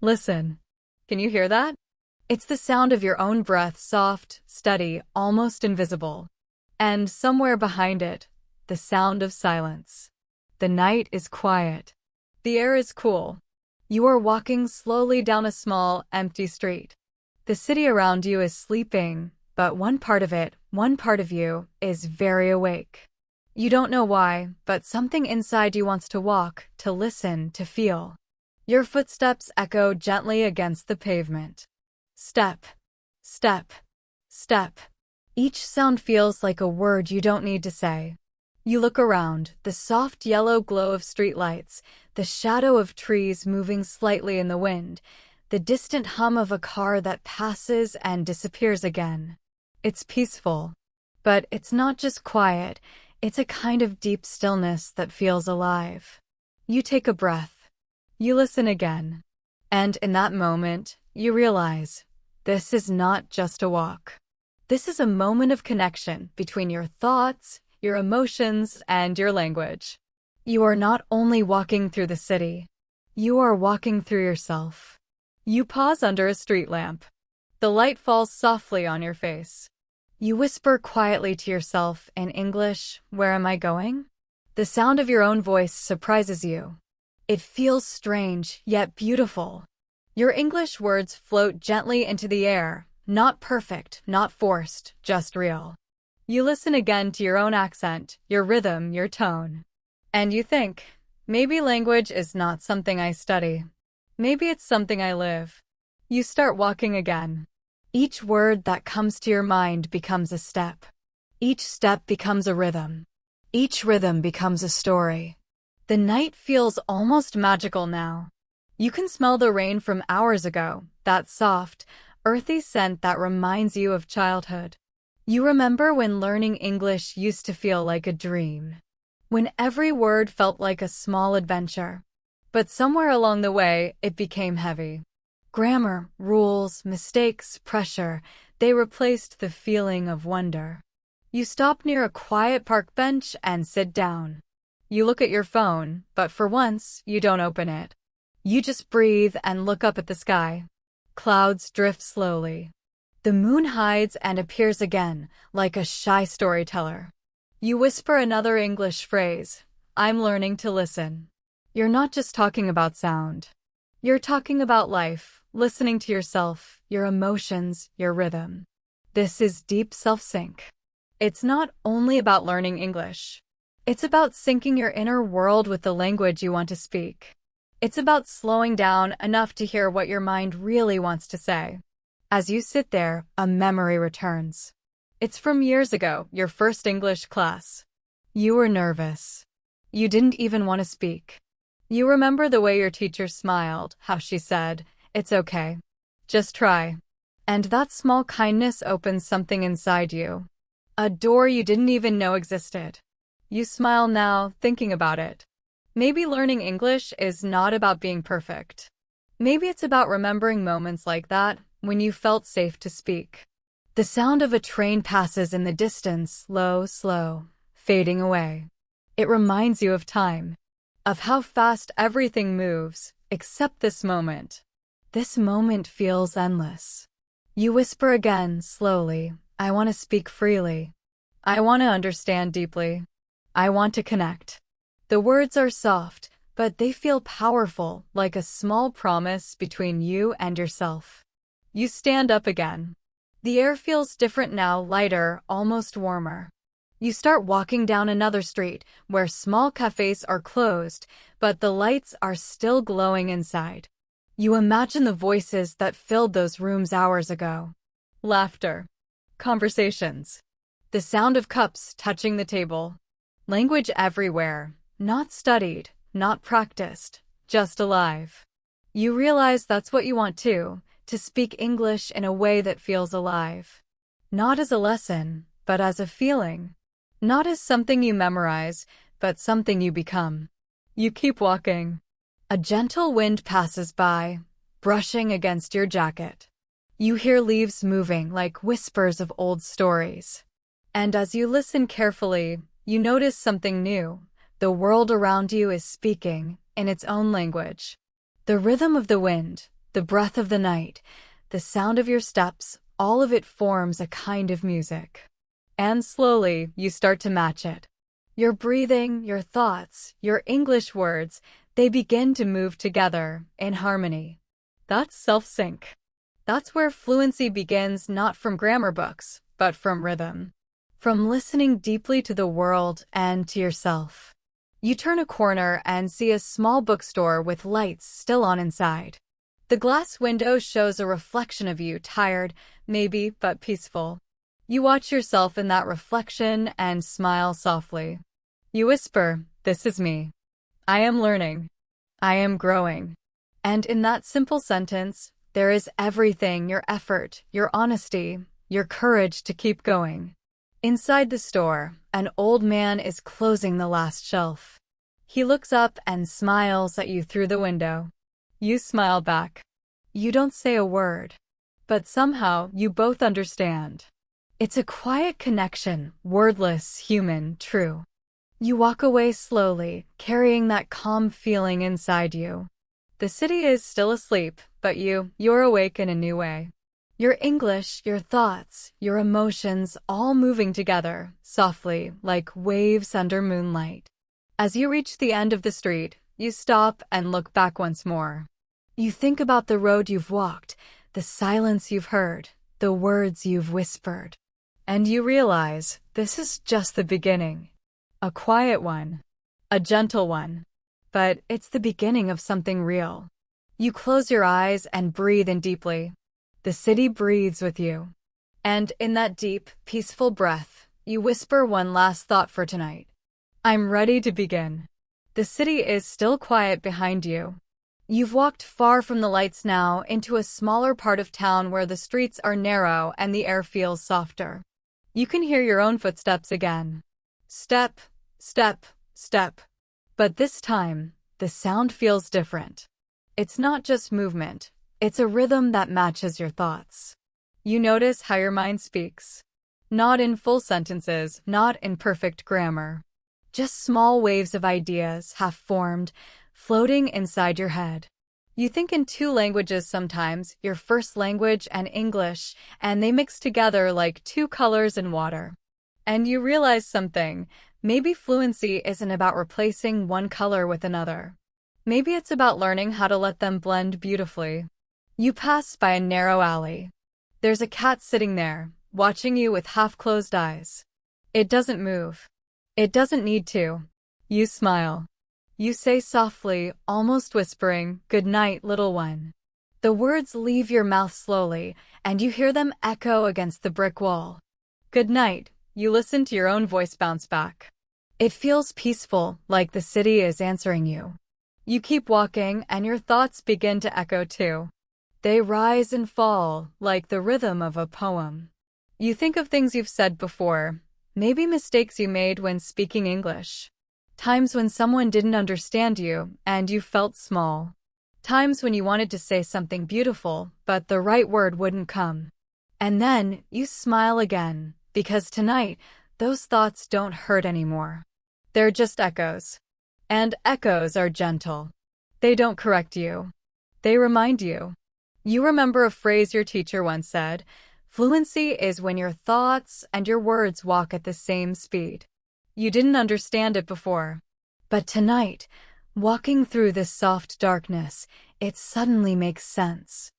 Listen. Can you hear that? It's the sound of your own breath, soft, steady, almost invisible. And somewhere behind it, the sound of silence. The night is quiet. The air is cool. You are walking slowly down a small, empty street. The city around you is sleeping, but one part of you, is very awake. You don't know why, but something inside you wants to walk, to listen, to feel. Your footsteps echo gently against the pavement. Step, step, step. Each sound feels like a word you don't need to say. You look around, the soft yellow glow of streetlights, the shadow of trees moving slightly in the wind, the distant hum of a car that passes and disappears again. It's peaceful. But it's not just quiet, it's a kind of deep stillness that feels alive. You take a breath. You listen again. And in that moment, you realize, this is not just a walk. This is a moment of connection between your thoughts, your emotions, and your language. You are not only walking through the city, you are walking through yourself. You pause under a street lamp. The light falls softly on your face. You whisper quietly to yourself in English, "Where am I going?" The sound of your own voice surprises you. It feels strange, yet beautiful. Your English words float gently into the air, not perfect, not forced, just real. You listen again to your own accent, your rhythm, your tone. And you think, maybe language is not something I study. Maybe it's something I live. You start walking again. Each word that comes to your mind becomes a step. Each step becomes a rhythm. Each rhythm becomes a story. The night feels almost magical now. You can smell the rain from hours ago, that soft, earthy scent that reminds you of childhood. You remember when learning English used to feel like a dream, when every word felt like a small adventure. But somewhere along the way, it became heavy. Grammar, rules, mistakes, pressure, they replaced the feeling of wonder. You stop near a quiet park bench and sit down. You look at your phone, but for once, you don't open it. You just breathe and look up at the sky. Clouds drift slowly. The moon hides and appears again, like a shy storyteller. You whisper another English phrase, "I'm learning to listen." You're not just talking about sound. You're talking about life, listening to yourself, your emotions, your rhythm. This is deep self-sync. It's not only about learning English. It's about syncing your inner world with the language you want to speak. It's about slowing down enough to hear what your mind really wants to say. As you sit there, a memory returns. It's from years ago, your first English class. You were nervous. You didn't even want to speak. You remember the way your teacher smiled, how she said, "It's okay. Just try." And that small kindness opens something inside you. A door you didn't even know existed. You smile now, thinking about it. Maybe learning English is not about being perfect. Maybe it's about remembering moments like that, when you felt safe to speak. The sound of a train passes in the distance, slow, fading away. It reminds you of time, of how fast everything moves, except this moment. This moment feels endless. You whisper again, slowly, "I want to speak freely. I want to understand deeply. I want to connect." The words are soft, but they feel powerful, like a small promise between you and yourself. You stand up again. The air feels different now, lighter, almost warmer. You start walking down another street, where small cafes are closed, but the lights are still glowing inside. You imagine the voices that filled those rooms hours ago. Laughter. Conversations. The sound of cups touching the table. Language everywhere. Not studied, not practiced, just alive. You realize that's what you want too, to speak English in a way that feels alive. Not as a lesson, but as a feeling. Not as something you memorize, but something you become. You keep walking. A gentle wind passes by, brushing against your jacket. You hear leaves moving like whispers of old stories. And as you listen carefully, you notice something new. The world around you is speaking, in its own language. The rhythm of the wind, the breath of the night, the sound of your steps, all of it forms a kind of music. And slowly, you start to match it. Your breathing, your thoughts, your English words, they begin to move together in harmony. That's self-sync. That's where fluency begins, not from grammar books, but from rhythm. From listening deeply to the world and to yourself. You turn a corner and see a small bookstore with lights still on inside. The glass window shows a reflection of you, tired, maybe, but peaceful. You watch yourself in that reflection and smile softly. You whisper, "This is me. I am learning. I am growing." And in that simple sentence, there is everything: your effort, your honesty, your courage to keep going. Inside the store, an old man is closing the last shelf. He looks up and smiles at you through the window. You smile back. You don't say a word, but somehow you both understand. It's a quiet connection, wordless, human, true. You walk away slowly, carrying that calm feeling inside you. The city is still asleep, but you're awake in a new way. Your English, your thoughts, your emotions, all moving together, softly, like waves under moonlight. As you reach the end of the street, you stop and look back once more. You think about the road you've walked, the silence you've heard, the words you've whispered. And you realize, this is just the beginning. A quiet one. A gentle one. But it's the beginning of something real. You close your eyes and breathe in deeply. The city breathes with you. And in that deep, peaceful breath, you whisper one last thought for tonight. I'm ready to begin. The city is still quiet behind you. You've walked far from the lights now into a smaller part of town where the streets are narrow and the air feels softer. You can hear your own footsteps again. Step, step, step. But this time, the sound feels different. It's not just movement. It's a rhythm that matches your thoughts. You notice how your mind speaks. Not in full sentences, not in perfect grammar. Just small waves of ideas, half-formed, floating inside your head. You think in two languages sometimes, your first language and English, and they mix together like two colors in water. And you realize something. Maybe fluency isn't about replacing one color with another. Maybe it's about learning how to let them blend beautifully. You pass by a narrow alley. There's a cat sitting there, watching you with half-closed eyes. It doesn't move. It doesn't need to. You smile. You say softly, almost whispering, "Good night, little one." The words leave your mouth slowly, and you hear them echo against the brick wall. Good night. You listen to your own voice bounce back. It feels peaceful, like the city is answering you. You keep walking, and your thoughts begin to echo too. They rise and fall, like the rhythm of a poem. You think of things you've said before, maybe mistakes you made when speaking English. Times when someone didn't understand you, and you felt small. Times when you wanted to say something beautiful, but the right word wouldn't come. And then, you smile again, because tonight, those thoughts don't hurt anymore. They're just echoes. And echoes are gentle. They don't correct you. They remind you. You remember a phrase your teacher once said, "Fluency is when your thoughts and your words walk at the same speed." You didn't understand it before. But tonight, walking through this soft darkness, it suddenly makes sense.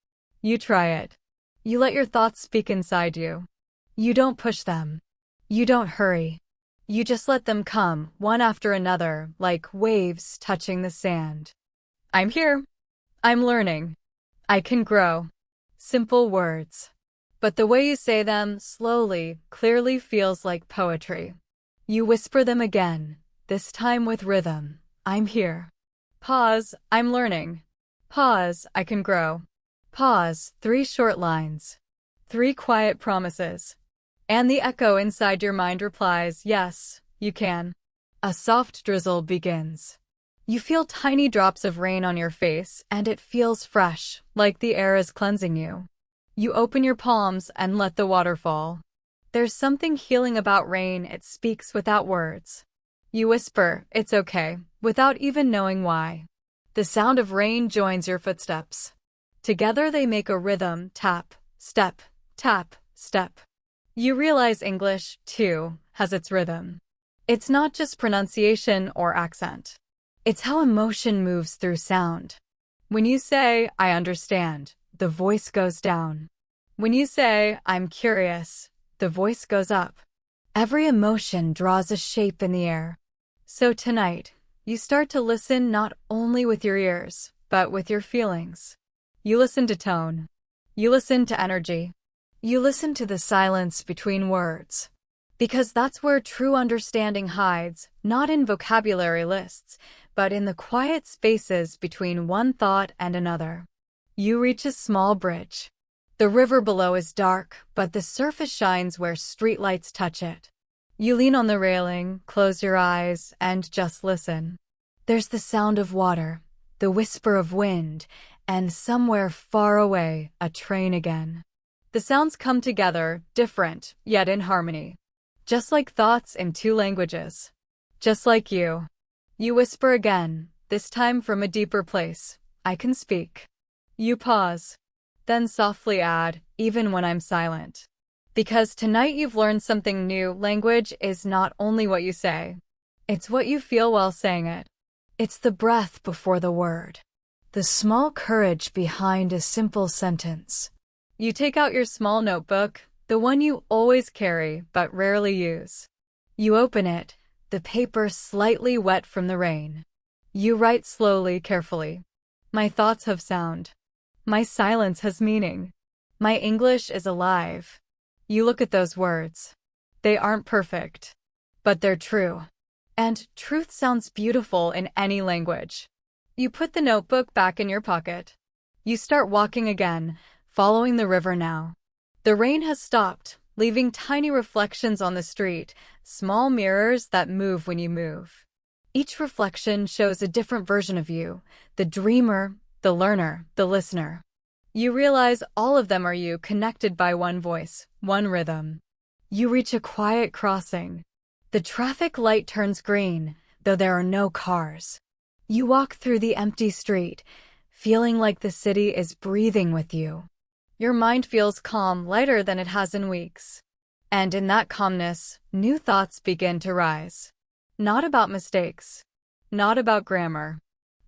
You try it. You let your thoughts speak inside you. You don't push them. You don't hurry. You just let them come, one after another, like waves touching the sand. I'm here. I'm learning. I can grow. Simple words. But the way you say them, slowly, clearly feels like poetry. You whisper them again, this time with rhythm. I'm here. Pause, I'm learning. Pause, I can grow. Pause, 3 short lines. 3 quiet promises. And the echo inside your mind replies, yes, you can. A soft drizzle begins. You feel tiny drops of rain on your face, and it feels fresh, like the air is cleansing you. You open your palms and let the water fall. There's something healing about rain, it speaks without words. You whisper, "It's okay," without even knowing why. The sound of rain joins your footsteps. Together they make a rhythm: tap, step, tap, step. You realize English, too, has its rhythm. It's not just pronunciation or accent. It's how emotion moves through sound. When you say, "I understand," the voice goes down. When you say, "I'm curious," the voice goes up. Every emotion draws a shape in the air. So tonight, you start to listen not only with your ears, but with your feelings. You listen to tone. You listen to energy. You listen to the silence between words. Because that's where true understanding hides, not in vocabulary lists, but in the quiet spaces between one thought and another. You reach a small bridge. The river below is dark, but the surface shines where streetlights touch it. You lean on the railing, close your eyes, and just listen. There's the sound of water, the whisper of wind, and somewhere far away, a train again. The sounds come together, different, yet in harmony. Just like thoughts in two languages. Just like you. You whisper again, this time from a deeper place. "I can speak." You pause. Then softly add, "even when I'm silent." Because tonight you've learned something new. Language is not only what you say. It's what you feel while saying it. It's the breath before the word. The small courage behind a simple sentence. You take out your small notebook, the one you always carry but rarely use. You open it, the paper slightly wet from the rain. You write slowly, carefully. "My thoughts have sound. My silence has meaning. My English is alive." You look at those words. They aren't perfect, but they're true. And truth sounds beautiful in any language. You put the notebook back in your pocket. You start walking again, following the river now. The rain has stopped, leaving tiny reflections on the street, small mirrors that move when you move. Each reflection shows a different version of you, the dreamer, the learner, the listener. You realize all of them are you, connected by one voice, one rhythm. You reach a quiet crossing. The traffic light turns green, though there are no cars. You walk through the empty street, feeling like the city is breathing with you. Your mind feels calm, lighter than it has in weeks. And in that calmness, new thoughts begin to rise. Not about mistakes, not about grammar,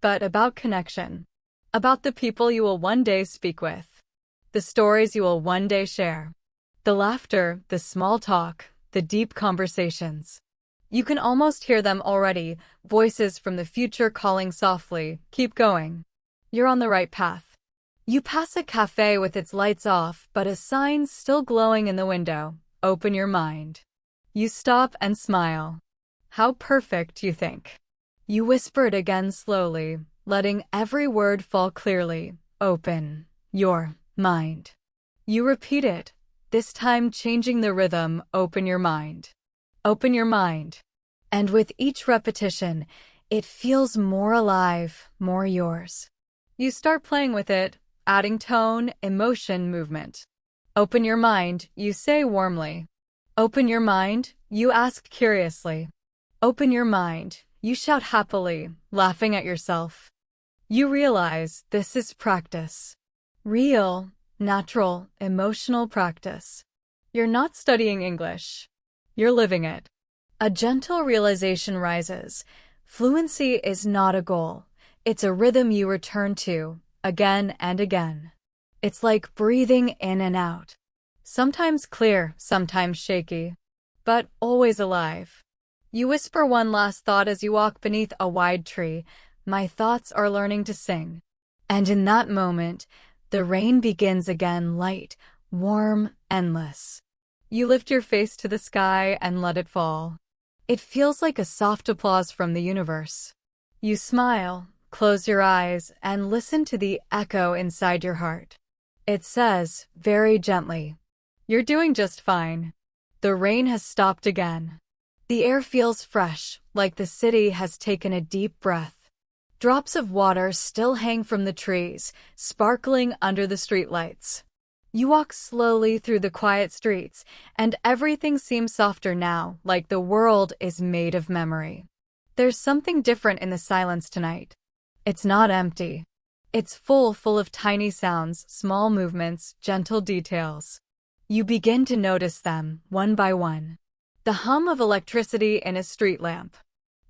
but about connection. About the people you will one day speak with. The stories you will one day share. The laughter, the small talk, the deep conversations. You can almost hear them already, voices from the future calling softly, "Keep going. You're on the right path." You pass a cafe with its lights off, but a sign still glowing in the window, "Open your mind." You stop and smile. How perfect, you think. You whisper it again slowly, letting every word fall clearly, "Open your mind." You repeat it, this time changing the rhythm, "Open your mind. Open your mind." And with each repetition, it feels more alive, more yours. You start playing with it, adding tone, emotion, movement. "Open your mind," you say warmly. "Open your mind," you ask curiously. "Open your mind," you shout happily, laughing at yourself. You realize this is practice. Real, natural, emotional practice. You're not studying English. You're living it. A gentle realization rises. Fluency is not a goal. It's a rhythm you return to, again and again. It's like breathing in and out. Sometimes clear, sometimes shaky, but always alive. You whisper one last thought as you walk beneath a wide tree. "My thoughts are learning to sing." And in that moment, the rain begins again, light, warm, endless. You lift your face to the sky and let it fall. It feels like a soft applause from the universe. You smile, close your eyes, and listen to the echo inside your heart. It says, very gently, "You're doing just fine." The rain has stopped again. The air feels fresh, like the city has taken a deep breath. Drops of water still hang from the trees, sparkling under the streetlights. You walk slowly through the quiet streets, and everything seems softer now, like the world is made of memory. There's something different in the silence tonight. It's not empty. It's full of tiny sounds, small movements, gentle details. You begin to notice them, one by one. The hum of electricity in a street lamp.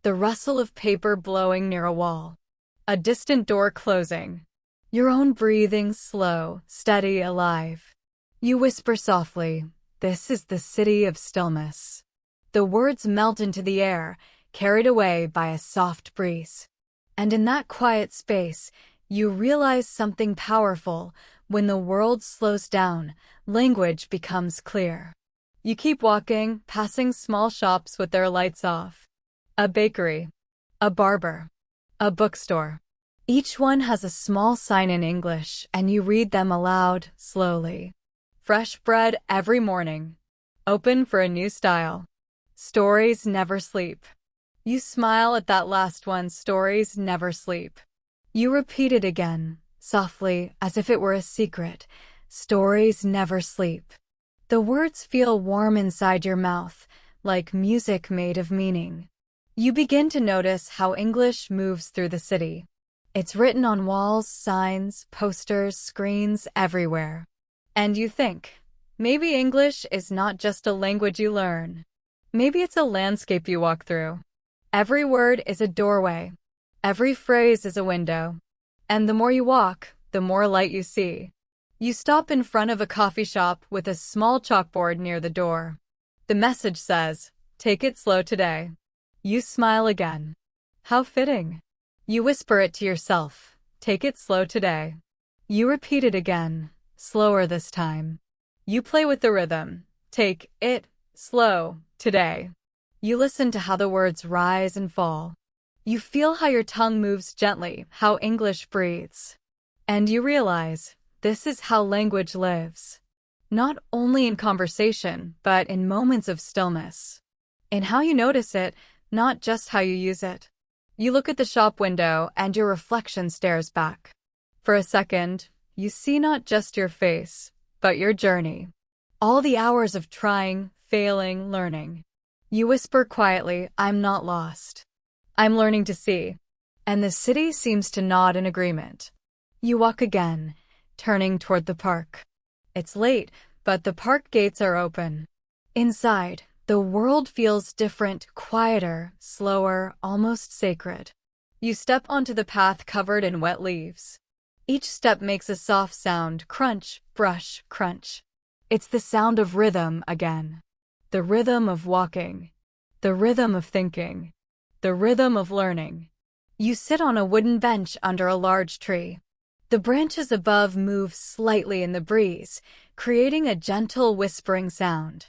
The rustle of paper blowing near a wall. A distant door closing. Your own breathing slow, steady, alive. You whisper softly, "This is the city of stillness." The words melt into the air, carried away by a soft breeze. And in that quiet space, you realize something powerful. When the world slows down, language becomes clear. You keep walking, passing small shops with their lights off. A bakery. A barber. A bookstore. Each one has a small sign in English, and you read them aloud, slowly. Fresh bread every morning. Open for a new style. Stories never sleep. You smile at that last one, stories never sleep. You repeat it again, softly, as if it were a secret. Stories never sleep. The words feel warm inside your mouth, like music made of meaning. You begin to notice how English moves through the city. It's written on walls, signs, posters, screens, everywhere. And you think, maybe English is not just a language you learn. Maybe it's a landscape you walk through. Every word is a doorway. Every phrase is a window. And the more you walk, the more light you see. You stop in front of a coffee shop with a small chalkboard near the door. The message says, "Take it slow today." You smile again. How fitting. You whisper it to yourself, "Take it slow today." You repeat it again, slower this time. You play with the rhythm. Take it slow today. You listen to how the words rise and fall. You feel how your tongue moves gently, how English breathes. And you realize, this is how language lives. Not only in conversation, but in moments of stillness. In how you notice it, not just how you use it. You look at the shop window and your reflection stares back. For a second, you see not just your face, but your journey. All the hours of trying, failing, learning. You whisper quietly, "I'm not lost. I'm learning to see." And the city seems to nod in agreement. You walk again, turning toward the park. It's late, but the park gates are open. Inside, the world feels different, quieter, slower, almost sacred. You step onto the path covered in wet leaves. Each step makes a soft sound, crunch, brush, crunch. It's the sound of rhythm again. The rhythm of walking. The rhythm of thinking. The rhythm of learning. You sit on a wooden bench under a large tree. The branches above move slightly in the breeze, creating a gentle whispering sound.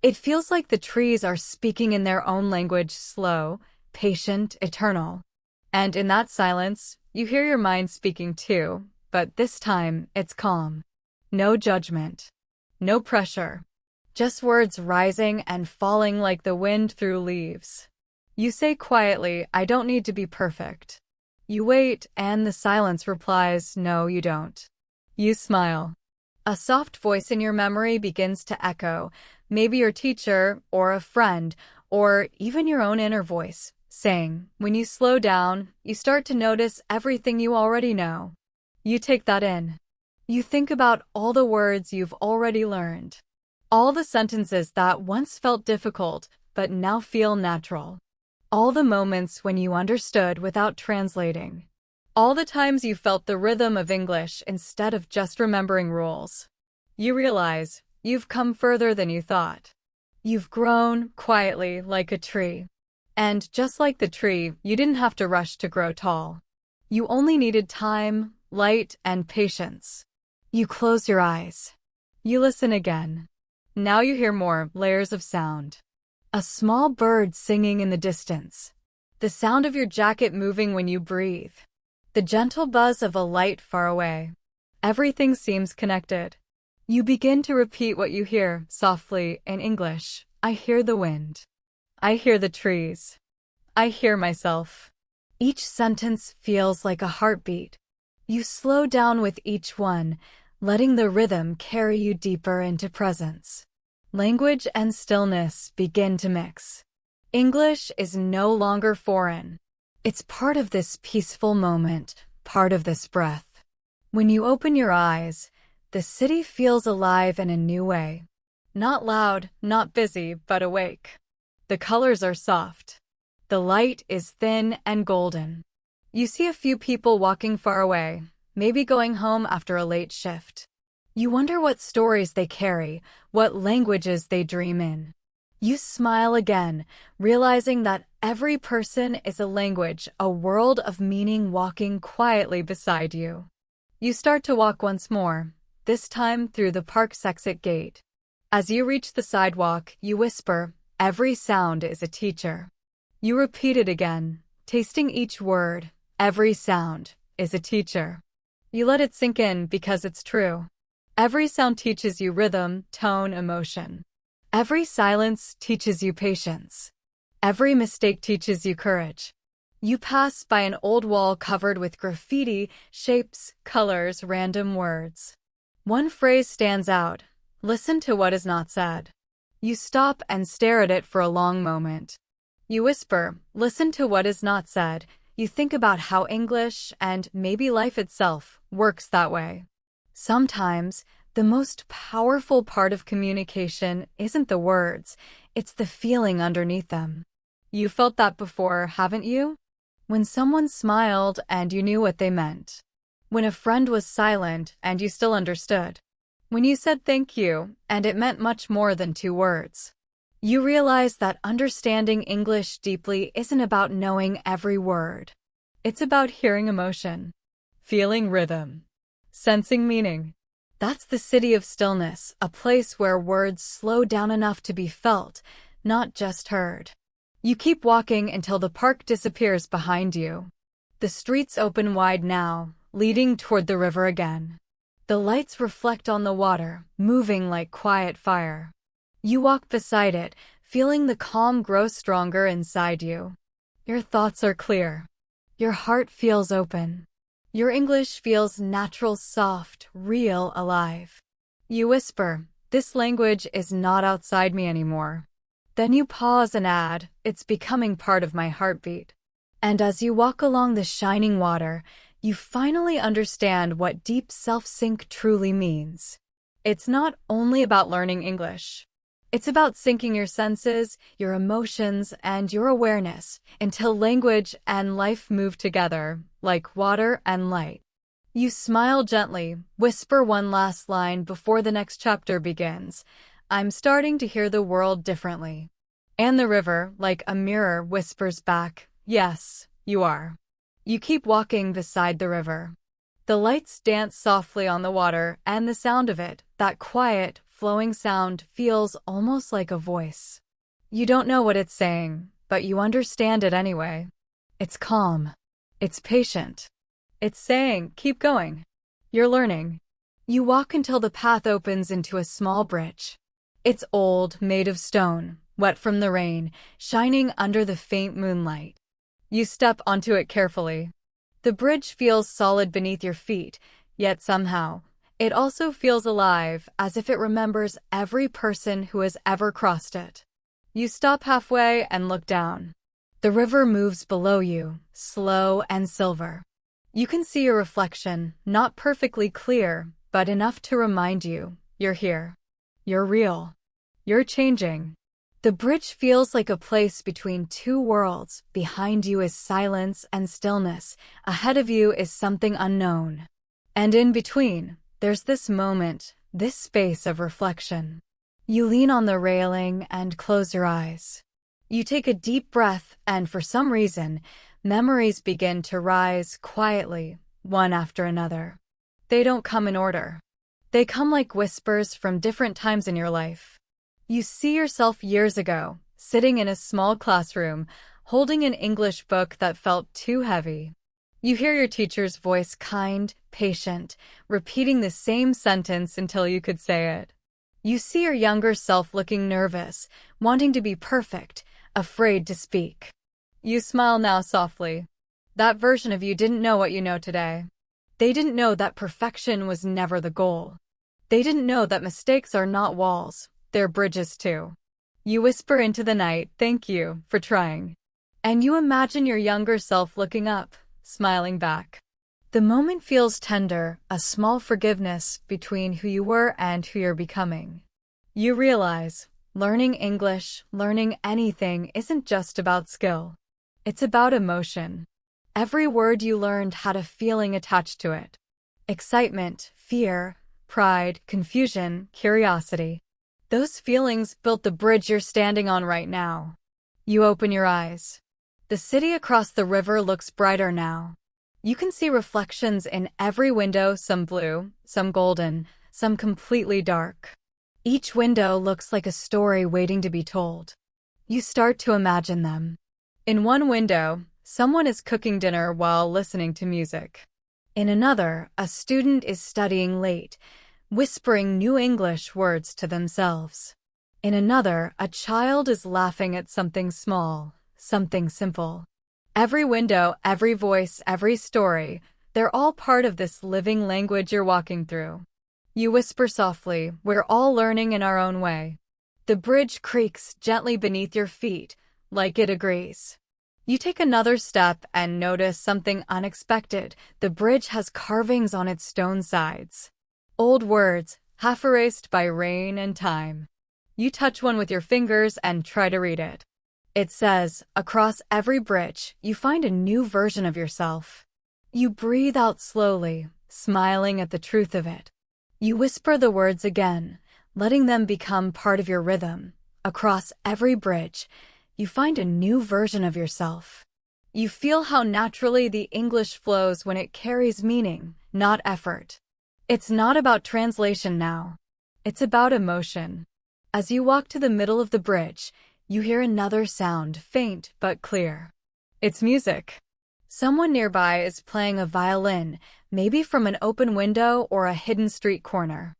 It feels like the trees are speaking in their own language, slow, patient, eternal. And in that silence, you hear your mind speaking too, but this time it's calm. No judgment. No pressure. Just words rising and falling like the wind through leaves. You say quietly, "I don't need to be perfect." You wait, and the silence replies, "No, you don't." You smile. A soft voice in your memory begins to echo, maybe your teacher, or a friend, or even your own inner voice, saying, when you slow down, you start to notice everything you already know. You take that in. You think about all the words you've already learned. All the sentences that once felt difficult, but now feel natural. All the moments when you understood without translating. All the times you felt the rhythm of English instead of just remembering rules. You realize you've come further than you thought. You've grown quietly like a tree. And just like the tree, you didn't have to rush to grow tall. You only needed time, light, and patience. You close your eyes. You listen again. Now you hear more layers of sound. A small bird singing in the distance. The sound of your jacket moving when you breathe. The gentle buzz of a light far away. Everything seems connected. You begin to repeat what you hear, softly, in English. I hear the wind. I hear the trees. I hear myself. Each sentence feels like a heartbeat. You slow down with each one, letting the rhythm carry you deeper into presence. Language and stillness begin to mix. English is no longer foreign. It's part of this peaceful moment, part of this breath. When you open your eyes, the city feels alive in a new way. Not loud, not busy, but awake. The colors are soft. The light is thin and golden. You see a few people walking far away, maybe going home after a late shift. You wonder what stories they carry, what languages they dream in. You smile again, realizing that every person is a language, a world of meaning walking quietly beside you. You start to walk once more, this time through the park's exit gate. As you reach the sidewalk, you whisper, "Every sound is a teacher." You repeat it again, tasting each word. Every sound is a teacher. You let it sink in because it's true. Every sound teaches you rhythm, tone, emotion. Every silence teaches you patience. Every mistake teaches you courage. You pass by an old wall covered with graffiti, shapes, colors, random words. One phrase stands out. Listen to what is not said. You stop and stare at it for a long moment. You whisper, listen to what is not said. You think about how English, and maybe life itself, works that way. Sometimes, the most powerful part of communication isn't the words, it's the feeling underneath them. You felt that before, haven't you? When someone smiled and you knew what they meant. When a friend was silent and you still understood. When you said thank you and it meant much more than 2 words. You realize that understanding English deeply isn't about knowing every word. It's about hearing emotion, feeling rhythm, sensing meaning. That's the city of stillness, a place where words slow down enough to be felt, not just heard. You keep walking until the park disappears behind you. The streets open wide now, leading toward the river again. The lights reflect on the water, moving like quiet fire. You walk beside it, feeling the calm grow stronger inside you. Your thoughts are clear. Your heart feels open. Your English feels natural, soft, real, alive. You whisper, this language is not outside me anymore. Then you pause and add, it's becoming part of my heartbeat. And as you walk along the shining water, you finally understand what deep self-sync truly means. It's not only about learning English. It's about syncing your senses, your emotions, and your awareness until language and life move together, like water and light. You smile gently, whisper one last line before the next chapter begins. I'm starting to hear the world differently. And the river, like a mirror, whispers back, yes, you are. You keep walking beside the river. The lights dance softly on the water, and the sound of it, that quiet, flowing sound, feels almost like a voice. You don't know what it's saying, but you understand it anyway. It's calm. It's patient. It's saying, keep going. You're learning. You walk until the path opens into a small bridge. It's old, made of stone, wet from the rain, shining under the faint moonlight. You step onto it carefully. The bridge feels solid beneath your feet, yet somehow, it also feels alive, as if it remembers every person who has ever crossed it. You stop halfway and look down. The river moves below you, slow and silver. You can see your reflection, not perfectly clear, but enough to remind you, you're here. You're real. You're changing. The bridge feels like a place between 2 worlds. Behind you is silence and stillness. Ahead of you is something unknown. And in between, there's this moment, this space of reflection. You lean on the railing and close your eyes. You take a deep breath, and for some reason, memories begin to rise quietly, one after another. They don't come in order. They come like whispers from different times in your life. You see yourself years ago, sitting in a small classroom, holding an English book that felt too heavy. You hear your teacher's voice, kind, patient, repeating the same sentence until you could say it. You see your younger self looking nervous, wanting to be perfect, afraid to speak. You smile now softly. That version of you didn't know what you know today. They didn't know that perfection was never the goal. They didn't know that mistakes are not walls, they're bridges too. You whisper into the night, thank you for trying. And you imagine your younger self looking up, smiling back. The moment feels tender, a small forgiveness between who you were and who you're becoming. You realize, learning English, learning anything isn't just about skill. It's about emotion. Every word you learned had a feeling attached to it. Excitement, fear, pride, confusion, curiosity. Those feelings built the bridge you're standing on right now. You open your eyes. The city across the river looks brighter now. You can see reflections in every window, some blue, some golden, some completely dark. Each window looks like a story waiting to be told. You start to imagine them. In one window, someone is cooking dinner while listening to music. In another, a student is studying late, whispering new English words to themselves. In another, a child is laughing at something small, something simple. Every window, every voice, every story, they're all part of this living language you're walking through. You whisper softly, "We're all learning in our own way." The bridge creaks gently beneath your feet, like it agrees. You take another step and notice something unexpected. The bridge has carvings on its stone sides. Old words, half erased by rain and time. You touch one with your fingers and try to read it. It says, "Across every bridge, you find a new version of yourself." You breathe out slowly, smiling at the truth of it. You whisper the words again, letting them become part of your rhythm. Across every bridge, you find a new version of yourself. You feel how naturally the English flows when it carries meaning, not effort. It's not about translation now. It's about emotion. As you walk to the middle of the bridge, you hear another sound, faint but clear. It's music. Someone nearby is playing a violin, maybe from an open window or a hidden street corner.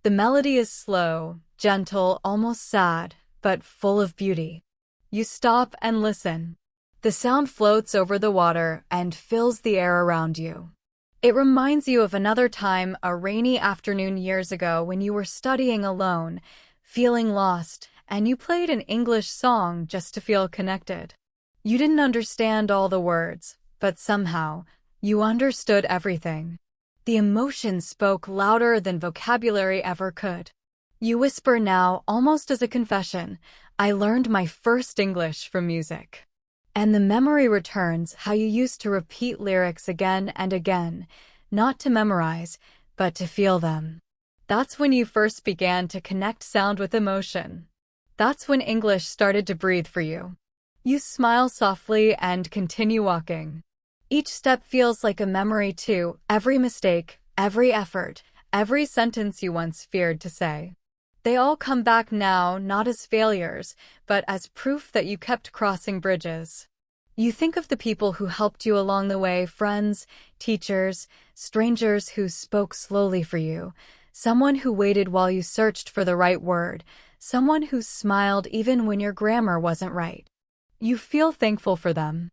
The melody is slow, gentle, almost sad, but full of beauty. You stop and listen. The sound floats over the water and fills the air around you. It reminds you of another time, a rainy afternoon years ago when you were studying alone, feeling lost, and you played an English song just to feel connected. You didn't understand all the words, but somehow, you understood everything. The emotion spoke louder than vocabulary ever could. You whisper now, almost as a confession, "I learned my first English from music." And the memory returns, how you used to repeat lyrics again and again, not to memorize, but to feel them. That's when you first began to connect sound with emotion. That's when English started to breathe for you. You smile softly and continue walking. Each step feels like a memory too, every mistake, every effort, every sentence you once feared to say. They all come back now, not as failures, but as proof that you kept crossing bridges. You think of the people who helped you along the way, friends, teachers, strangers who spoke slowly for you, someone who waited while you searched for the right word, someone who smiled even when your grammar wasn't right. You feel thankful for them.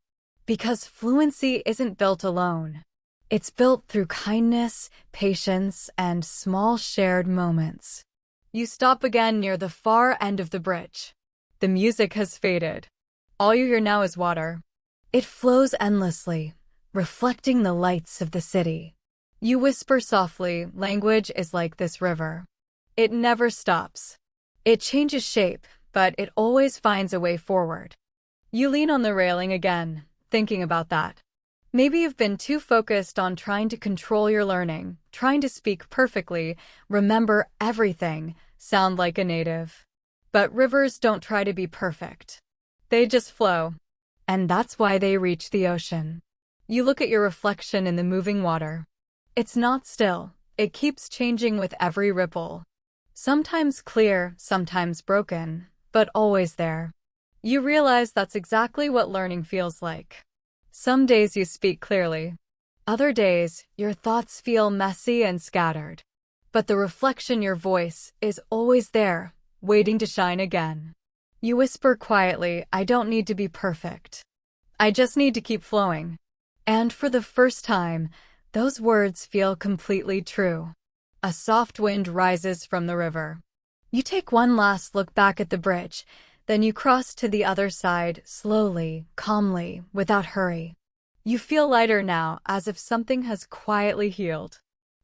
Because fluency isn't built alone. It's built through kindness, patience, and small shared moments. You stop again near the far end of the bridge. The music has faded. All you hear now is water. It flows endlessly, reflecting the lights of the city. You whisper softly, "Language is like this river. It never stops. It changes shape, but it always finds a way forward." You lean on the railing again, thinking about that. Maybe you've been too focused on trying to control your learning, trying to speak perfectly, remember everything, sound like a native. But rivers don't try to be perfect. They just flow. And that's why they reach the ocean. You look at your reflection in the moving water. It's not still. It keeps changing with every ripple. Sometimes clear, sometimes broken, but always there. You realize that's exactly what learning feels like. Some days you speak clearly. Other days, your thoughts feel messy and scattered. But the reflection, your voice, is always there, waiting to shine again. You whisper quietly, "I don't need to be perfect. I just need to keep flowing." And for the first time, those words feel completely true. A soft wind rises from the river. You take one last look back at the bridge, then you cross to the other side, slowly, calmly, without hurry. You feel lighter now, as if something has quietly healed.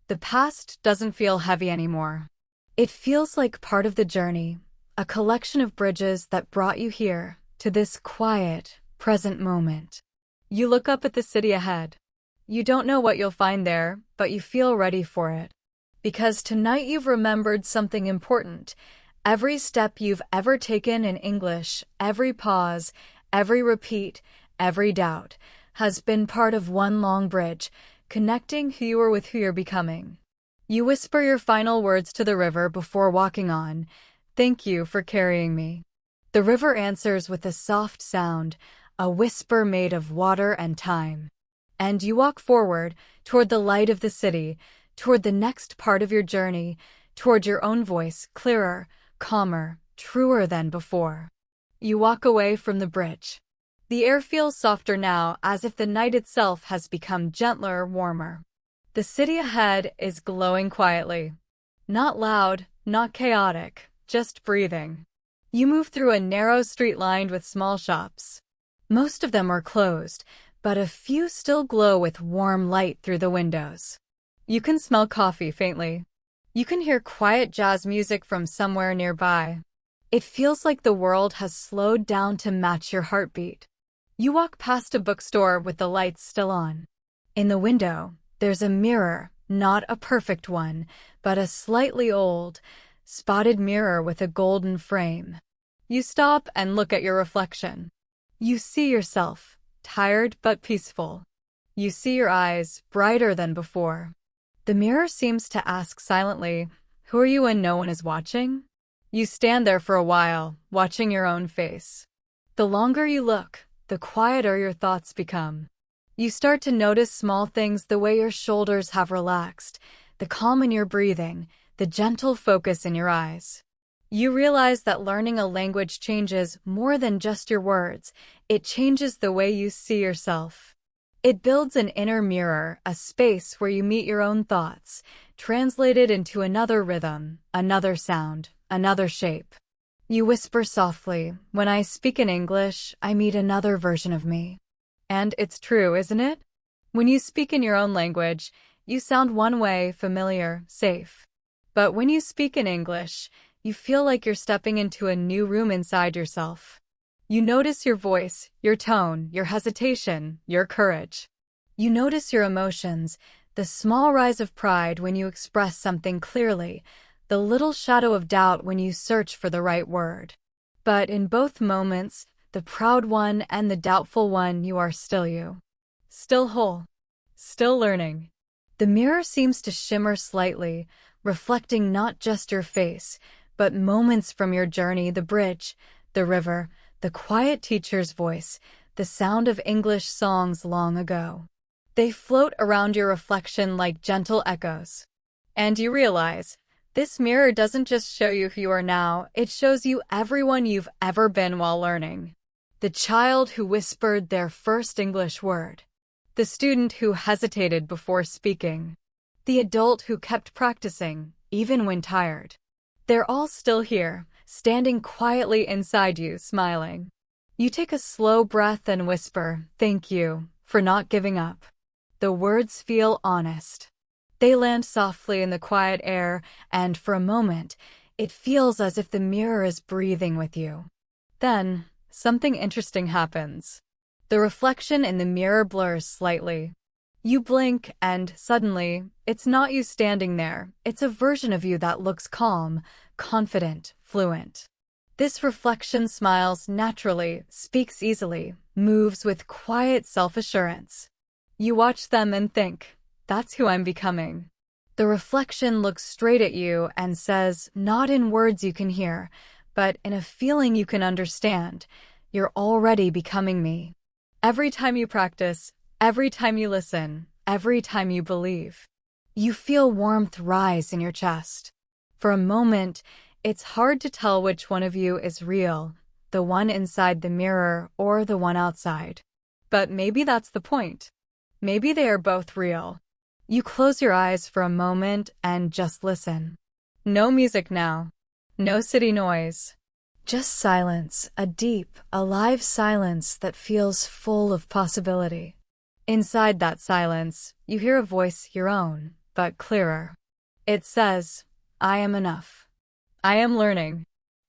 The past doesn't feel heavy anymore. It feels like part of the journey, a collection of bridges that brought you here, to this quiet, present moment. You look up at the city ahead. You don't know what you'll find there, but you feel ready for it. Because tonight you've remembered something important. Every step you've ever taken in English, every pause, every repeat, every doubt, has been part of one long bridge, connecting who you are with who you're becoming. You whisper your final words to the river before walking on. Thank you for carrying me. The river answers with a soft sound, a whisper made of water and time. And you walk forward, toward the light of the city, toward the next part of your journey, toward your own voice, clearer, calmer, truer than before. You walk away from the bridge. The air feels softer now, as if the night itself has become gentler, warmer. The city ahead is glowing quietly. Not loud, not chaotic, just breathing. You move through a narrow street lined with small shops. Most of them are closed, but a few still glow with warm light through the windows. You can smell coffee faintly. You can hear quiet jazz music from somewhere nearby. It feels like the world has slowed down to match your heartbeat. You walk past a bookstore with the lights still on. In the window, there's a mirror, not a perfect one, but a slightly old, spotted mirror with a golden frame. You stop and look at your reflection. You see yourself, tired but peaceful. You see your eyes, brighter than before. The mirror seems to ask silently, "Who are you when no one is watching?" You stand there for a while, watching your own face. The longer you look, the quieter your thoughts become. You start to notice small things, the way your shoulders have relaxed, the calm in your breathing, the gentle focus in your eyes. You realize that learning a language changes more than just your words. It changes the way you see yourself. It builds an inner mirror, a space where you meet your own thoughts, translated into another rhythm, another sound, another shape. You whisper softly, "When I speak in English, I meet another version of me." And it's true, isn't it? When you speak in your own language, you sound one way, familiar, safe. But when you speak in English, you feel like you're stepping into a new room inside yourself. You notice your voice, your tone, your hesitation, your courage. You notice your emotions, the small rise of pride when you express something clearly, the little shadow of doubt when you search for the right word. But in both moments, the proud one and the doubtful one, you are still you. Still whole. Still learning. The mirror seems to shimmer slightly, reflecting not just your face, but moments from your journey, the bridge, the river, the quiet teacher's voice, the sound of English songs long ago. They float around your reflection like gentle echoes. And you realize, this mirror doesn't just show you who you are now, it shows you everyone you've ever been while learning. The child who whispered their first English word. The student who hesitated before speaking. The adult who kept practicing, even when tired. They're all still here, standing quietly inside you, smiling. You take a slow breath and whisper, "Thank you for not giving up." The words feel honest. They land softly in the quiet air, and for a moment, it feels as if the mirror is breathing with you. Then, something interesting happens. The reflection in the mirror blurs slightly. You blink, and suddenly, it's not you standing there. It's a version of you that looks calm, confident, fluent. This reflection smiles naturally, speaks easily, moves with quiet self-assurance. You watch them and think, "That's who I'm becoming." The reflection looks straight at you and says, not in words you can hear, but in a feeling you can understand, "You're already becoming me." Every time you practice, every time you listen, every time you believe, you feel warmth rise in your chest. For a moment, it's hard to tell which one of you is real, the one inside the mirror or the one outside. But maybe that's the point. Maybe they are both real. You close your eyes for a moment and just listen. No music now. No city noise. Just silence, a deep, alive silence that feels full of possibility. Inside that silence, you hear a voice your own, but clearer. It says, I am enough. I am learning.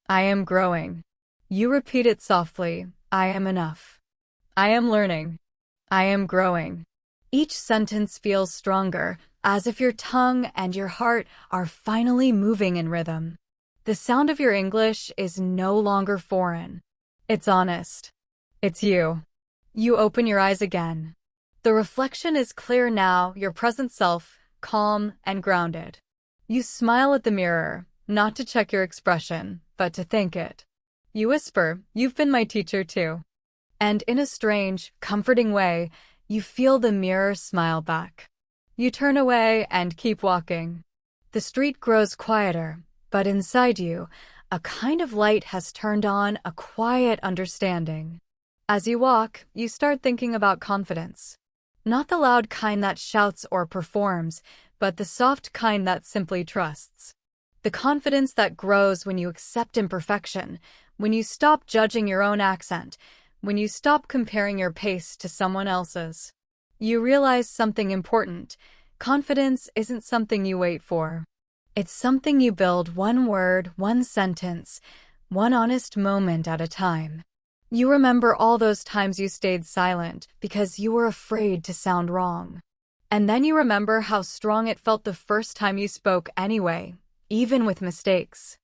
I am growing. You repeat it softly, I am enough. I am learning. I am growing. Each sentence feels stronger, as if your tongue and your heart are finally moving in rhythm. The sound of your English is no longer foreign. It's honest. It's you. You open your eyes again. The reflection is clear now, your present self, calm and grounded. You smile at the mirror, not to check your expression, but to thank it. You whisper, you've been my teacher too. And in a strange, comforting way, you feel the mirror smile back. You turn away and keep walking. The street grows quieter, but inside you, a kind of light has turned on, a quiet understanding. As you walk, you start thinking about confidence. Not the loud kind that shouts or performs, but the soft kind that simply trusts. The confidence that grows when you accept imperfection, when you stop judging your own accent, when you stop comparing your pace to someone else's. You realize something important. Confidence isn't something you wait for. It's something you build one word, one sentence, one honest moment at a time. You remember all those times you stayed silent because you were afraid to sound wrong. And then you remember how strong it felt the first time you spoke anyway, even with mistakes.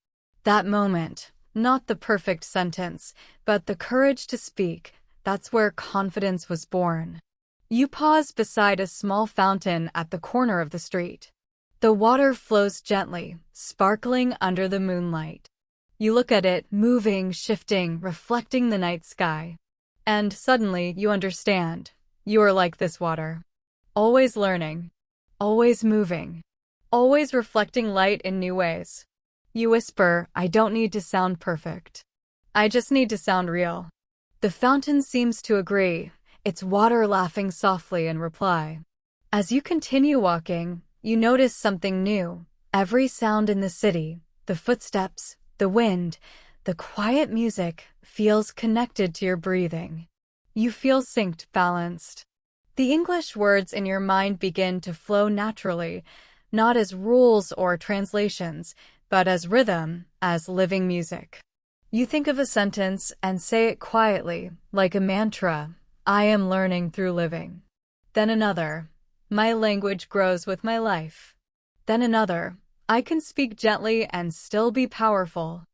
That moment, not the perfect sentence, but the courage to speak, that's where confidence was born. You pause beside a small fountain at the corner of the street. The water flows gently, sparkling under the moonlight. You look at it, moving, shifting, reflecting the night sky. And suddenly you understand. You are like this water. Always learning. Always moving. Always reflecting light in new ways. You whisper, I don't need to sound perfect. I just need to sound real. The fountain seems to agree, its water laughing softly in reply. As you continue walking, you notice something new. Every sound in the city, the footsteps, the wind, the quiet music, feels connected to your breathing. You feel synced, balanced. The English words in your mind begin to flow naturally, not as rules or translations, but as rhythm, as living music. You think of a sentence and say it quietly, like a mantra, I am learning through living. Then another, my language grows with my life. Then another, I can speak gently and still be powerful.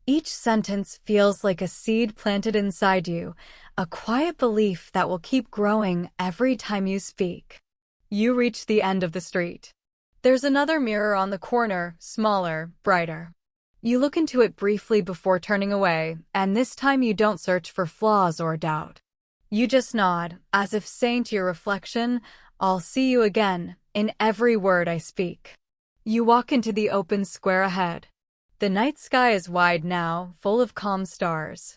Each sentence feels like a seed planted inside you, a quiet belief that will keep growing every time you speak. You reach the end of the street. There's another mirror on the corner, smaller, brighter. You look into it briefly before turning away, and this time you don't search for flaws or doubt. You just nod, as if saying to your reflection, I'll see you again, in every word I speak. You walk into the open square ahead. The night sky is wide now, full of calm stars.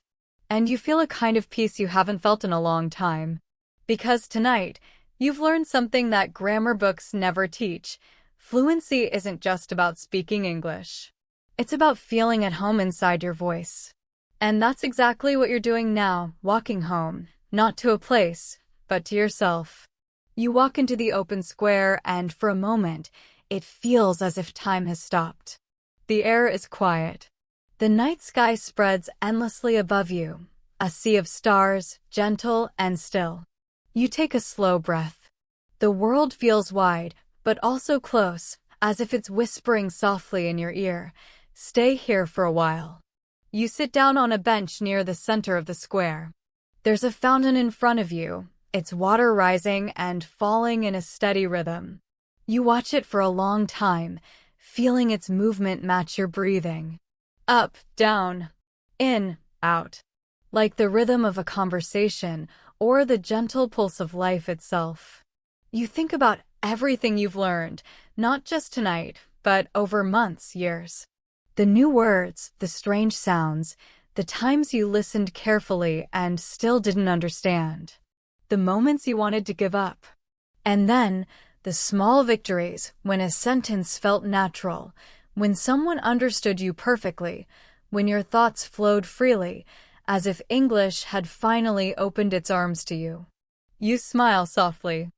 And you feel a kind of peace you haven't felt in a long time. Because tonight, you've learned something that grammar books never teach. Fluency isn't just about speaking English. It's about feeling at home inside your voice. And that's exactly what you're doing now, walking home, not to a place, but to yourself. You walk into the open square and, for a moment, it feels as if time has stopped. The air is quiet. The night sky spreads endlessly above you, a sea of stars, gentle and still. You take a slow breath. The world feels wide, but also close, as if it's whispering softly in your ear, stay here for a while. You sit down on a bench near the center of the square. There's a fountain in front of you, its water rising and falling in a steady rhythm. You watch it for a long time, feeling its movement match your breathing. Up, down, in, out. Like the rhythm of a conversation or the gentle pulse of life itself. You think about everything you've learned, not just tonight, but over months, years. The new words, the strange sounds, the times you listened carefully and still didn't understand. The moments you wanted to give up. And then, the small victories, when a sentence felt natural, when someone understood you perfectly, when your thoughts flowed freely, as if English had finally opened its arms to you. You smile softly.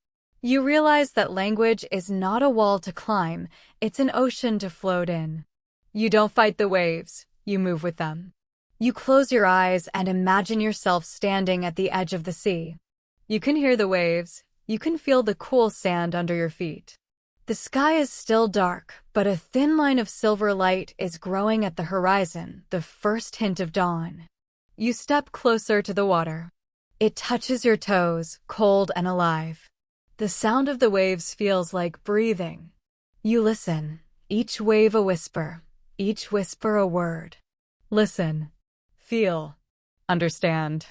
You realize that language is not a wall to climb, it's an ocean to float in. You don't fight the waves, you move with them. You close your eyes and imagine yourself standing at the edge of the sea. You can hear the waves, you can feel the cool sand under your feet. The sky is still dark, but a thin line of silver light is growing at the horizon, the first hint of dawn. You step closer to the water. It touches your toes, cold and alive. The sound of the waves feels like breathing. You listen, each wave a whisper, each whisper a word. Listen, feel, understand.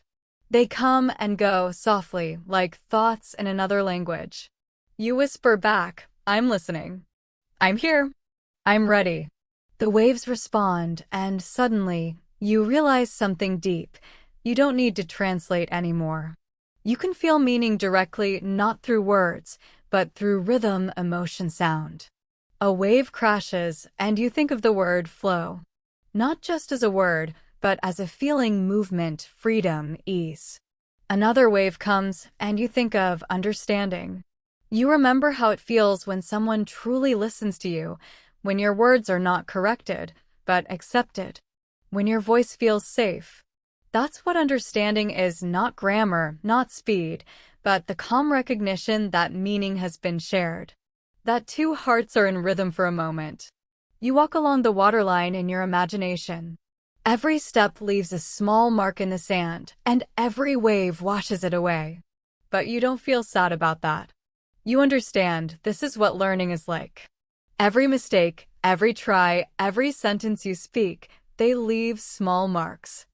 They come and go softly, like thoughts in another language. You whisper back, I'm listening. I'm here. I'm ready. The waves respond, and suddenly, you realize something deep. You don't need to translate anymore. You can feel meaning directly, not through words, but through rhythm, emotion, sound. A wave crashes, and you think of the word flow. Not just as a word, but as a feeling, movement, freedom, ease. Another wave comes, and you think of understanding. You remember how it feels when someone truly listens to you, when your words are not corrected, but accepted, when your voice feels safe. That's what understanding is, not grammar, not speed, but the calm recognition that meaning has been shared. That two hearts are in rhythm for a moment. You walk along the waterline in your imagination. Every step leaves a small mark in the sand, and every wave washes it away. But you don't feel sad about that. You understand this is what learning is like. Every mistake, every try, every sentence you speak, they leave small marks.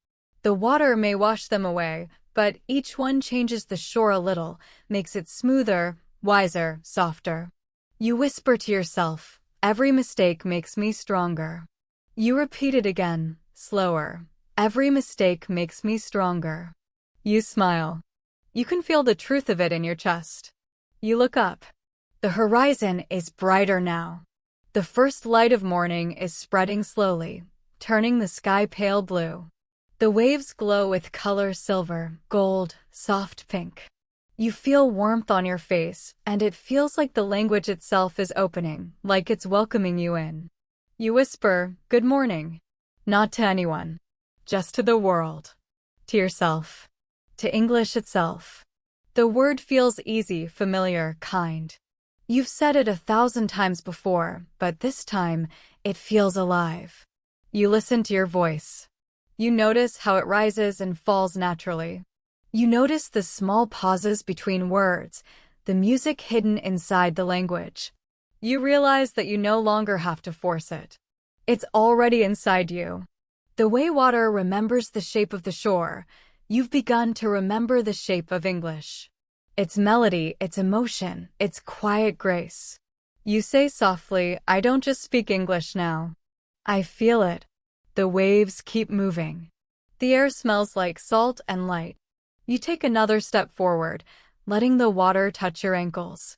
The water may wash them away, but each one changes the shore a little, makes it smoother, wiser, softer. You whisper to yourself, every mistake makes me stronger. You repeat it again, slower. Every mistake makes me stronger. You smile. You can feel the truth of it in your chest. You look up. The horizon is brighter now. The first light of morning is spreading slowly, turning the sky pale blue. The waves glow with color silver, gold, soft pink. You feel warmth on your face, and it feels like the language itself is opening, like it's welcoming you in. You whisper, good morning. Not to anyone. Just to the world. To yourself. To English itself. The word feels easy, familiar, kind. You've said it 1,000 times before, but this time, it feels alive. You listen to your voice. You notice how it rises and falls naturally. You notice the small pauses between words, the music hidden inside the language. You realize that you no longer have to force it. It's already inside you. The way water remembers the shape of the shore, you've begun to remember the shape of English. Its melody, its emotion, its quiet grace. You say softly, I don't just speak English now. I feel it. The waves keep moving. The air smells like salt and light. You take another step forward, letting the water touch your ankles.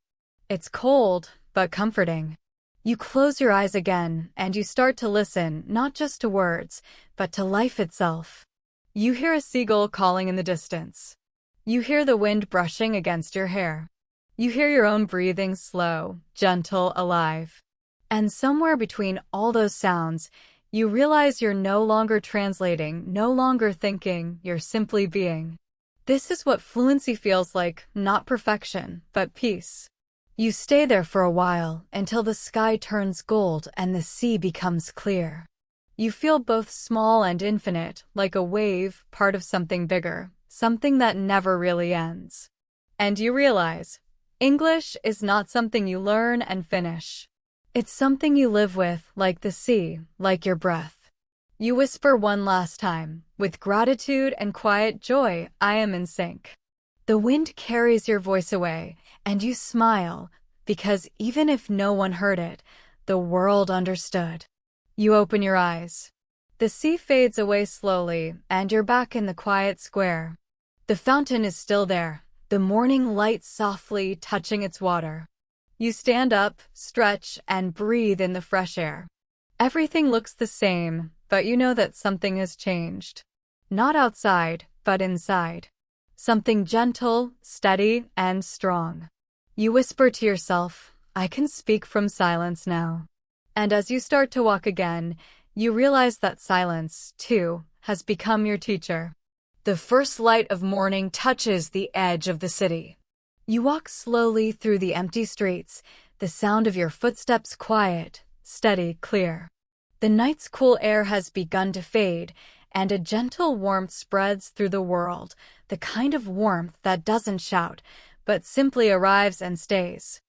It's cold, but comforting. You close your eyes again, and you start to listen, not just to words, but to life itself. You hear a seagull calling in the distance. You hear the wind brushing against your hair. You hear your own breathing, slow, gentle, alive. And somewhere between all those sounds, you realize you're no longer translating, no longer thinking, you're simply being. This is what fluency feels like, not perfection, but peace. You stay there for a while, until the sky turns gold and the sea becomes clear. You feel both small and infinite, like a wave, part of something bigger, something that never really ends. And you realize, English is not something you learn and finish. It's something you live with, like the sea, like your breath. You whisper one last time, with gratitude and quiet joy, I am in sync. The wind carries your voice away, and you smile, because even if no one heard it, the world understood. You open your eyes. The sea fades away slowly, and you're back in the quiet square. The fountain is still there, the morning light softly touching its water. You stand up, stretch, and breathe in the fresh air. Everything looks the same, but you know that something has changed. Not outside, but inside. Something gentle, steady, and strong. You whisper to yourself, I can speak from silence now. And as you start to walk again, you realize that silence, too, has become your teacher. The first light of morning touches the edge of the city. You walk slowly through the empty streets, the sound of your footsteps quiet, steady, clear. The night's cool air has begun to fade, and a gentle warmth spreads through the world, the kind of warmth that doesn't shout, but simply arrives and stays.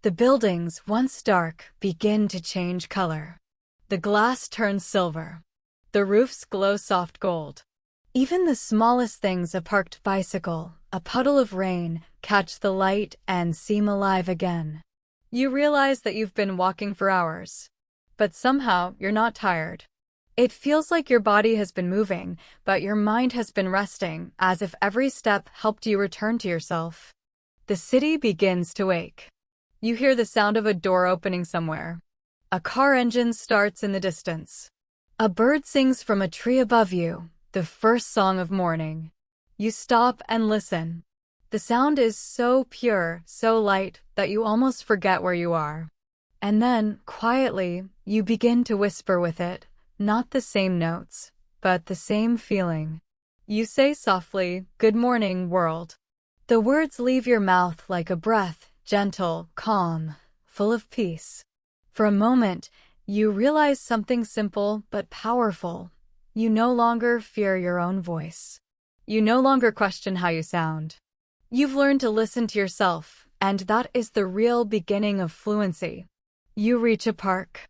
The buildings, once dark, begin to change color. The glass turns silver. The roofs glow soft gold. Even the smallest things, a parked bicycle, a puddle of rain, catch the light and seem alive again. You realize that you've been walking for hours. But somehow, you're not tired. It feels like your body has been moving, but your mind has been resting, as if every step helped you return to yourself. The city begins to wake. You hear the sound of a door opening somewhere. A car engine starts in the distance. A bird sings from a tree above you, the first song of morning. You stop and listen. The sound is so pure, so light, that you almost forget where you are. And then, quietly, you begin to whisper with it, not the same notes, but the same feeling. You say softly, "Good morning, world." The words leave your mouth like a breath, gentle, calm, full of peace. For a moment, you realize something simple but powerful. You no longer fear your own voice. You no longer question how you sound. You've learned to listen to yourself, and that is the real beginning of fluency. You reach a park.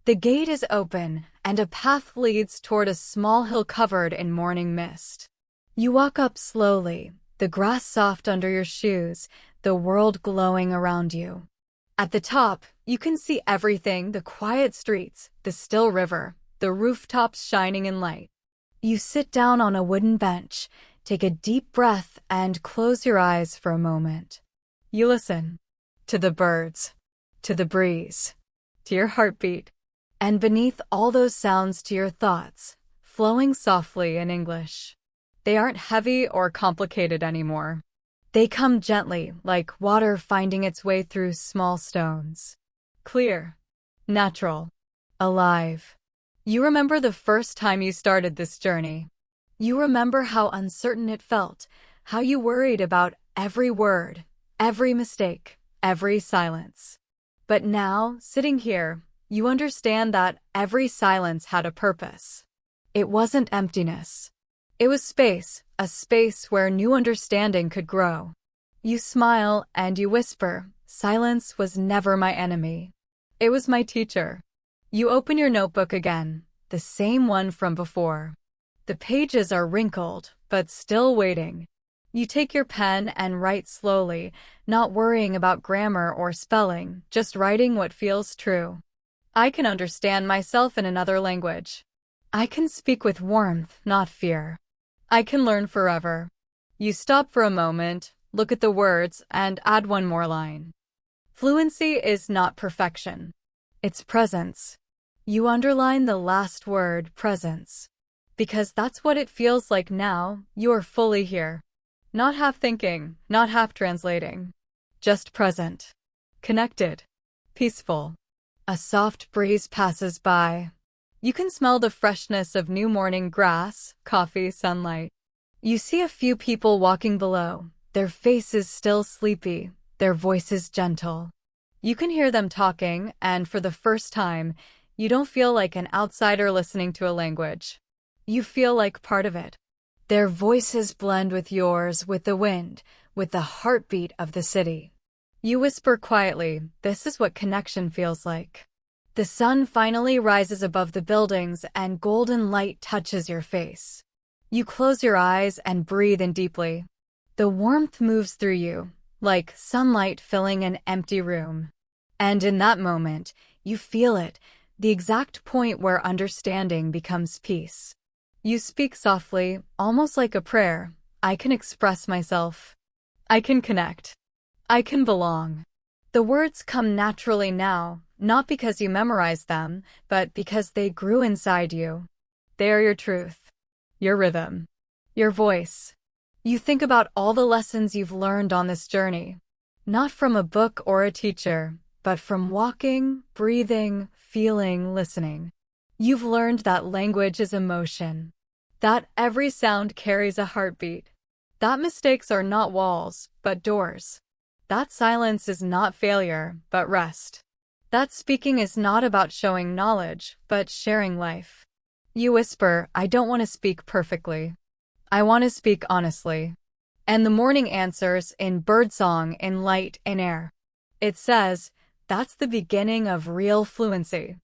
The gate is open, and a path leads toward a small hill covered in morning mist. You walk up slowly, the grass soft under your shoes, the world glowing around you. At the top, you can see everything: the quiet streets, the still river, the rooftops shining in light. You sit down on a wooden bench, take a deep breath, and close your eyes for a moment. You listen to the birds, to the breeze, to your heartbeat, and beneath all those sounds to your thoughts, flowing softly in English. They aren't heavy or complicated anymore. They come gently, like water finding its way through small stones. Clear, natural, alive. You remember the first time you started this journey. You remember how uncertain it felt, how you worried about every word, every mistake, every silence. But now, sitting here, you understand that every silence had a purpose. It wasn't emptiness. It was space, a space where new understanding could grow. You smile and you whisper, "Silence was never my enemy. It was my teacher." You open your notebook again, the same one from before. The pages are wrinkled, but still waiting. You take your pen and write slowly, not worrying about grammar or spelling, just writing what feels true. I can understand myself in another language. I can speak with warmth, not fear. I can learn forever. You stop for a moment, look at the words, and add one more line. Fluency is not perfection. It's presence. You underline the last word, presence. Because that's what it feels like now. You are fully here. Not half thinking, not half translating. Just present. Connected. Peaceful. A soft breeze passes by. You can smell the freshness of new morning grass, coffee, sunlight. You see a few people walking below, their faces still sleepy, their voices gentle. You can hear them talking, and for the first time, you don't feel like an outsider listening to a language. You feel like part of it. Their voices blend with yours, with the wind, with the heartbeat of the city. You whisper quietly, "This is what connection feels like." The sun finally rises above the buildings and golden light touches your face. You close your eyes and breathe in deeply. The warmth moves through you, like sunlight filling an empty room. And in that moment, you feel it, the exact point where understanding becomes peace. You speak softly, almost like a prayer. I can express myself. I can connect. I can belong. The words come naturally now, not because you memorized them, but because they grew inside you. They are your truth, your rhythm, your voice. You think about all the lessons you've learned on this journey, not from a book or a teacher, but from walking, breathing, feeling, listening. You've learned that language is emotion, that every sound carries a heartbeat, that mistakes are not walls, but doors, that silence is not failure, but rest, that speaking is not about showing knowledge, but sharing life. You whisper, I don't want to speak perfectly. I want to speak honestly. And the morning answers in birdsong, in light, in air. It says, that's the beginning of real fluency.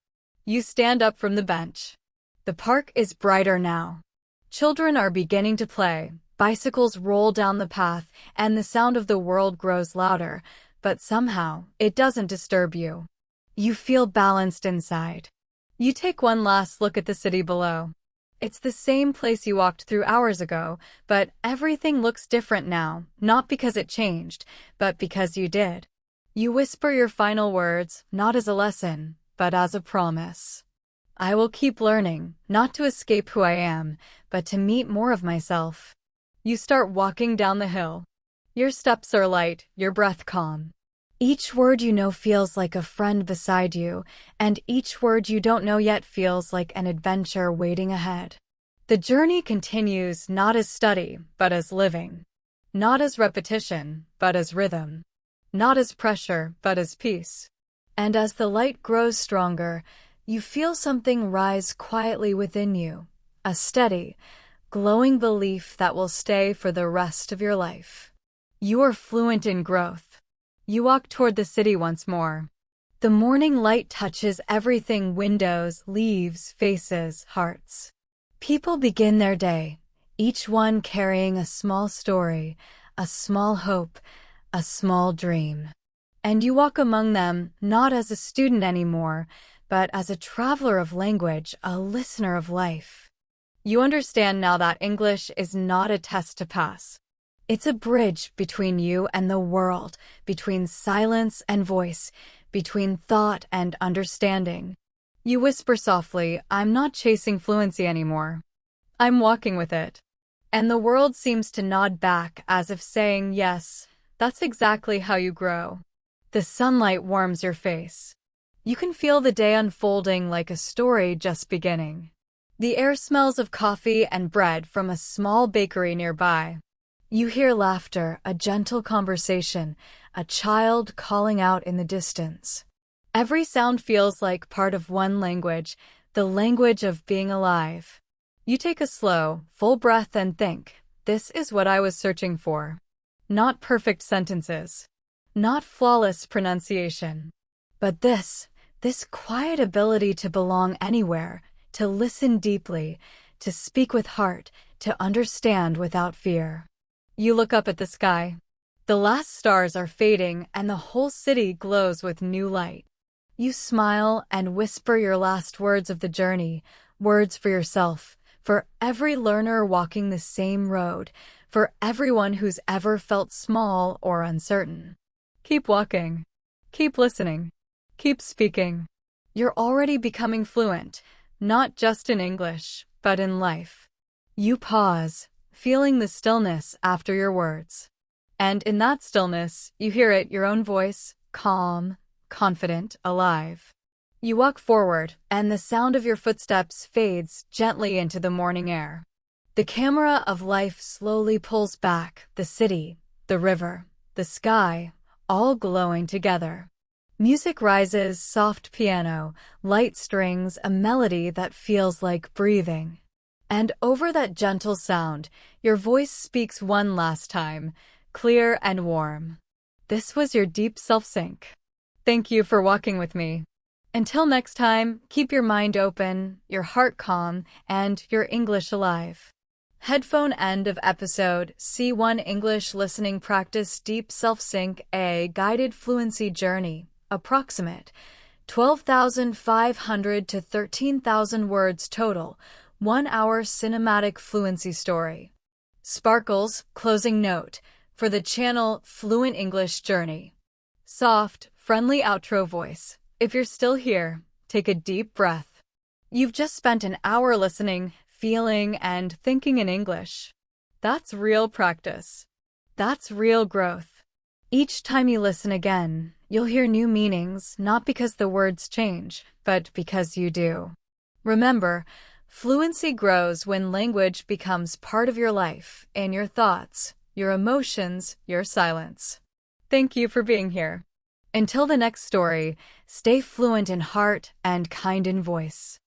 You stand up from the bench. The park is brighter now. Children are beginning to play. Bicycles roll down the path, and the sound of the world grows louder, but somehow it doesn't disturb you. You feel balanced inside. You take one last look at the city below. It's the same place you walked through hours ago, but everything looks different now, not because it changed, but because you did. You whisper your final words, not as a lesson, but as a promise. I will keep learning, not to escape who I am, but to meet more of myself. You start walking down the hill. Your steps are light, your breath calm. Each word you know feels like a friend beside you, and each word you don't know yet feels like an adventure waiting ahead. The journey continues not as study, but as living. Not as repetition, but as rhythm. Not as pressure, but as peace. And as the light grows stronger, you feel something rise quietly within you, a steady, glowing belief that will stay for the rest of your life. You are fluent in growth. You walk toward the city once more. The morning light touches everything: windows, leaves, faces, hearts. People begin their day, each one carrying a small story, a small hope, a small dream. And you walk among them, not as a student anymore, but as a traveler of language, a listener of life. You understand now that English is not a test to pass. It's a bridge between you and the world, between silence and voice, between thought and understanding. You whisper softly, I'm not chasing fluency anymore. I'm walking with it. And the world seems to nod back as if saying, yes, that's exactly how you grow. The sunlight warms your face. You can feel the day unfolding like a story just beginning. The air smells of coffee and bread from a small bakery nearby. You hear laughter, a gentle conversation, a child calling out in the distance. Every sound feels like part of one language, the language of being alive. You take a slow, full breath and think, this is what I was searching for. Not perfect sentences. Not flawless pronunciation. But this quiet ability to belong anywhere, to listen deeply, to speak with heart, to understand without fear. You look up at the sky. The last stars are fading and the whole city glows with new light. You smile and whisper your last words of the journey, words for yourself, for every learner walking the same road, for everyone who's ever felt small or uncertain. Keep walking. Keep listening. Keep speaking. You're already becoming fluent, not just in English, but in life. You pause, feeling the stillness after your words. And in that stillness, you hear it, your own voice, calm, confident, alive. You walk forward, and the sound of your footsteps fades gently into the morning air. The camera of life slowly pulls back, the city, the river, the sky, all glowing together. Music rises, soft piano, light strings, a melody that feels like breathing. And over that gentle sound, your voice speaks one last time, clear and warm. This was your deep self-sync. Thank you for walking with me. Until next time, keep your mind open, your heart calm, and your English alive. Headphone end of episode C1 English Listening Practice Deep Self-Sync A Guided Fluency Journey. Approximate 12,500 to 13,000 words total. 1 hour cinematic fluency story. Sparkles, closing note, for the channel Fluent English Journey. Soft, friendly outro voice. If you're still here, take a deep breath. You've just spent an hour listening, feeling, and thinking in English. That's real practice. That's real growth. Each time you listen again, you'll hear new meanings, not because the words change, but because you do. Remember, fluency grows when language becomes part of your life and your thoughts, your emotions, your silence. Thank you for being here. Until the next story, stay fluent in heart and kind in voice.